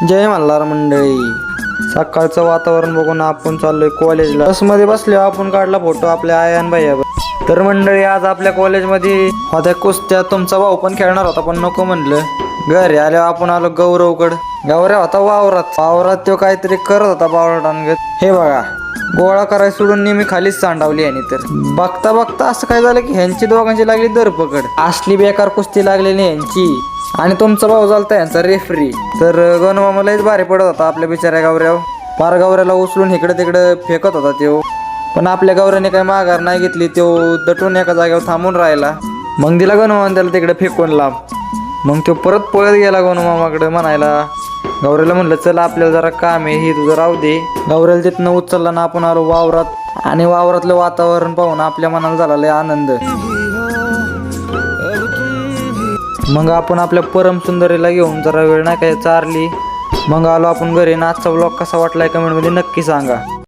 जय मल्हार मंडळी. सकाळचं वातावरण बघून आपण चाललोय कॉलेजला. बसमध्ये बसलो आपण, काढला फोटो आपल्या आयान भैया. तर मंडळी आज आपल्या कॉलेजमध्ये होत्या कुस्त्या. तुमचा भाऊ पण खेळणार होता पण नको म्हणलं. घरी आल्यावर आपण आलो गौरवकड. गौरव होता वावरात तो काहीतरी करत होता बावळटांगत. हे बघा, गोळा करायला सोडून नेहमी खालीच सांडावली यांनी. तर बघता बघता असं काय झालं की ह्यांची दोघांची लागली धरपकड. असली बेकार कुस्ती लागलेली ह्यांची. आणि तुमचा भाऊ झालता यांचा रेफरी. तर गणमामालाच भारी पडत होता आपल्या बिचाऱ्या गौऱ्यावर. पार गौऱ्याला उचलून इकडे तिकडे फेकत होता तो. पण आपल्या गौऱ्याने काही माघार नाही घेतली. तो दटून एका जागेवर थांबून राहिला. मग दिला गणमामा त्याला तिकडे फेकून लांब. मग तो परत पळत गेला गणमामाकडे म्हणायला. गौऱ्याला म्हणलं चला आपल्याला जरा काम आहे, ही तुझं राहू दे. गौऱ्याला तिथनं उचलला ना आपण आलो वावरात. आणि वावरातलं वातावरण पाहून आपल्या मनाला झाला लय आनंद. मग आपण आपल्या परम सुंदरीला घेऊन जरा वेळ नाही काय चारली. मग आलो आपण घरी. आजचा व्लॉग कसा वाटलाय कमेंटमध्ये नक्की सांगा.